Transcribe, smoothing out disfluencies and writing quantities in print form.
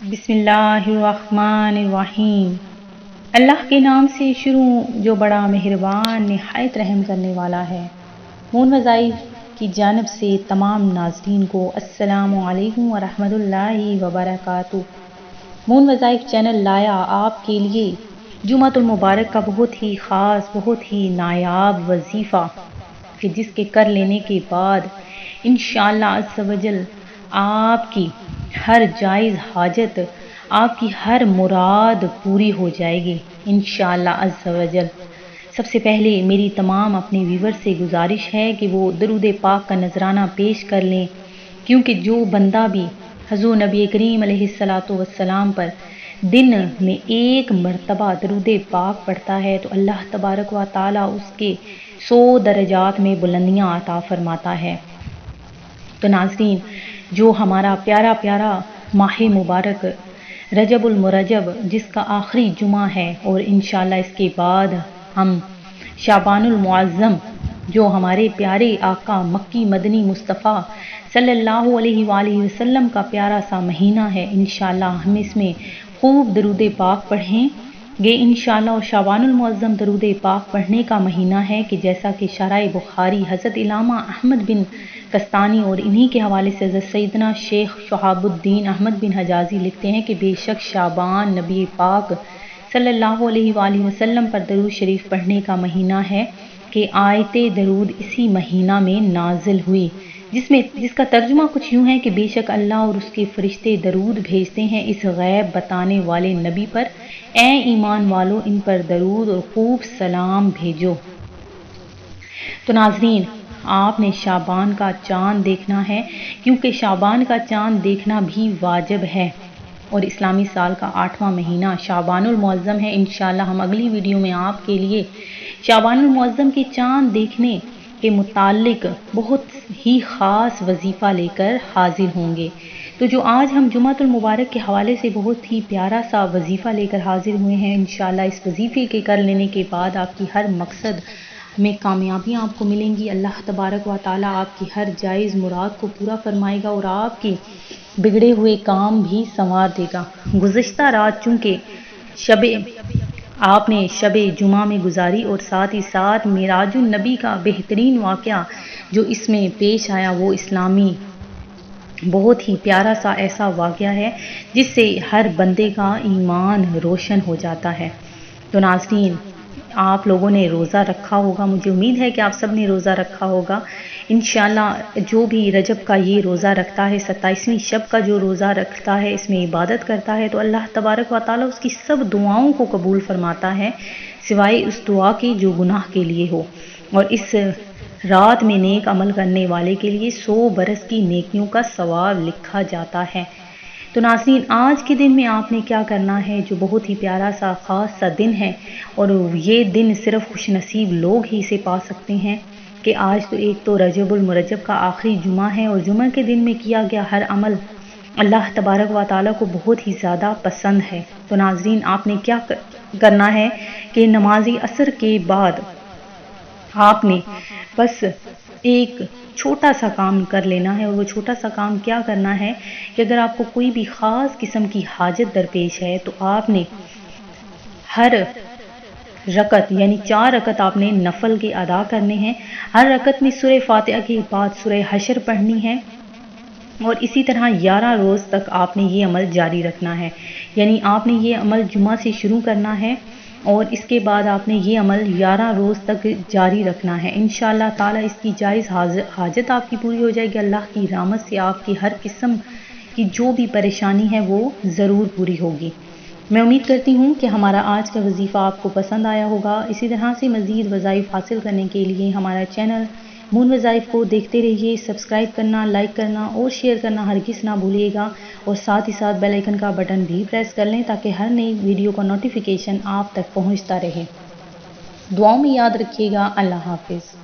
بسم اللہ الرحمن الرحیم۔ اللہ کے نام سے شروع جو بڑا مہربان نہایت رحم کرنے والا ہے۔ مون وظائف کی جانب سے تمام ناظرین کو السلام علیکم ورحمۃ اللہ وبرکاتہ۔ مون وظائف چینل لایا آپ کے لیے جمعۃ المبارک کا بہت ہی خاص، بہت ہی نایاب وظیفہ کہ جس کے کر لینے کے بعد انشاءاللہ عز و جل آپ کی ہر جائز حاجت، آپ کی ہر مراد پوری ہو جائے گی انشاءاللہ عز و جل۔ سب سے پہلے میری تمام اپنے ویور سے گزارش ہے کہ وہ درود پاک کا نذرانہ پیش کر لیں، کیونکہ جو بندہ بھی حضور نبی کریم علیہ الصلاۃ والسلام پر دن میں ایک مرتبہ درود پاک پڑھتا ہے تو اللہ تبارک و تعالی اس کے 100 درجات میں بلندیاں عطا فرماتا ہے۔ تو ناظرین، جو ہمارا پیارا پیارا ماہ مبارک رجب المرجب جس کا آخری جمعہ ہے، اور انشاءاللہ اس کے بعد ہم شعبان المعظم جو ہمارے پیارے آقا مکی مدنی مصطفیٰ صلی اللہ علیہ وآلہ وسلم کا پیارا سا مہینہ ہے، انشاءاللہ ہم اس میں خوب درود پاک پڑھیں گے انشاءاللہ۔ اور شعبان المعظم درود پاک پڑھنے کا مہینہ ہے کہ جیسا کہ شرح بخاری حضرت علامہ احمد بن کستانی اور انہی کے حوالے سے حضرت سیدنا شیخ شہاب الدین احمد بن حجازی لکھتے ہیں کہ بے شک شعبان نبی پاک صلی اللہ علیہ وآلہ وسلم پر درود شریف پڑھنے کا مہینہ ہے کہ آیت درود اسی مہینہ میں نازل ہوئی، جس کا ترجمہ کچھ یوں ہے کہ بے شک اللہ اور اس کے فرشتے درود بھیجتے ہیں اس غیب بتانے والے نبی پر، اے ایمان والو ان پر درود اور خوب سلام بھیجو۔ تو ناظرین، آپ نے شعبان کا چاند دیکھنا ہے، کیونکہ شعبان کا چاند دیکھنا بھی واجب ہے، اور اسلامی سال کا 8واں مہینہ شعبان المعظم ہے۔ انشاءاللہ ہم اگلی ویڈیو میں آپ کے لیے شعبان المعظم کے چاند دیکھنے کے متعلق بہت ہی خاص وظیفہ لے کر حاضر ہوں گے۔ تو جو آج ہم جمعۃ المبارک کے حوالے سے بہت ہی پیارا سا وظیفہ لے کر حاضر ہوئے ہیں، انشاءاللہ اس وظیفے کے کر لینے کے بعد آپ کی ہر مقصد میں کامیابیاں آپ کو ملیں گی۔ اللہ تبارک و تعالی آپ کی ہر جائز مراد کو پورا فرمائے گا اور آپ کے بگڑے ہوئے کام بھی سنوار دے گا۔ گزشتہ رات چونکہ آپ نے شب جمعہ میں گزاری اور ساتھ ہی ساتھ معراج النبی کا بہترین واقعہ جو اس میں پیش آیا وہ اسلامی بہت ہی پیارا سا ایسا واقعہ ہے جس سے ہر بندے کا ایمان روشن ہو جاتا ہے۔ تو ناظرین، آپ لوگوں نے روزہ رکھا ہوگا، مجھے امید ہے کہ آپ سب نے روزہ رکھا ہوگا انشاءاللہ۔ جو بھی رجب کا یہ روزہ رکھتا ہے، 27ویں شب کا جو روزہ رکھتا ہے، اس میں عبادت کرتا ہے تو اللہ تبارک و تعالی اس کی سب دعاؤں کو قبول فرماتا ہے، سوائے اس دعا کے جو گناہ کے لیے ہو، اور اس رات میں نیک عمل کرنے والے کے لیے 100 برس کی نیکیوں کا ثواب لکھا جاتا ہے۔ تو ناظرین، آج کے دن میں آپ نے کیا کرنا ہے جو بہت ہی پیارا سا خاص سا دن ہے، اور یہ دن صرف خوش نصیب لوگ ہی اسے پا سکتے ہیں کہ آج تو ایک تو رجب المرجب کا آخری جمعہ ہے، اور جمعہ کے دن میں کیا گیا ہر عمل اللہ تبارک و تعالیٰ کو بہت ہی زیادہ پسند ہے۔ تو ناظرین، آپ نے کیا کرنا ہے کہ نماز عصر کے بعد آپ نے بس ایک چھوٹا سا کام کر لینا ہے، اور وہ چھوٹا سا کام کیا کرنا ہے کہ اگر آپ کو کوئی بھی خاص قسم کی حاجت درپیش ہے تو آپ نے ہر رکعت یعنی 4 رکعت آپ نے نفل کے ادا کرنے ہیں۔ ہر رکعت میں سورہ فاتحہ کے بعد سورہ حشر پڑھنی ہے، اور اسی طرح 11 روز تک آپ نے یہ عمل جاری رکھنا ہے، یعنی آپ نے یہ عمل جمعہ سے شروع کرنا ہے اور اس کے بعد آپ نے یہ عمل 11 روز تک جاری رکھنا ہے۔ انشاءاللہ تعالی اس کی جائز حاجت آپ کی پوری ہو جائے گی، اللہ کی رحمت سے آپ کی ہر قسم کی جو بھی پریشانی ہے وہ ضرور پوری ہوگی۔ میں امید کرتی ہوں کہ ہمارا آج کا وظیفہ آپ کو پسند آیا ہوگا۔ اسی طرح سے مزید وظائف حاصل کرنے کے لیے ہمارا چینل مون وظائف کو دیکھتے رہیے، سبسکرائب کرنا، لائک کرنا اور شیئر کرنا ہرگز نہ بھولیے گا، اور ساتھ ہی ساتھ بیل آئیکن کا بٹن بھی پریس کر لیں تاکہ ہر نئی ویڈیو کا نوٹیفیکیشن آپ تک پہنچتا رہے۔ دعاؤں میں یاد رکھیے گا۔ اللہ حافظ۔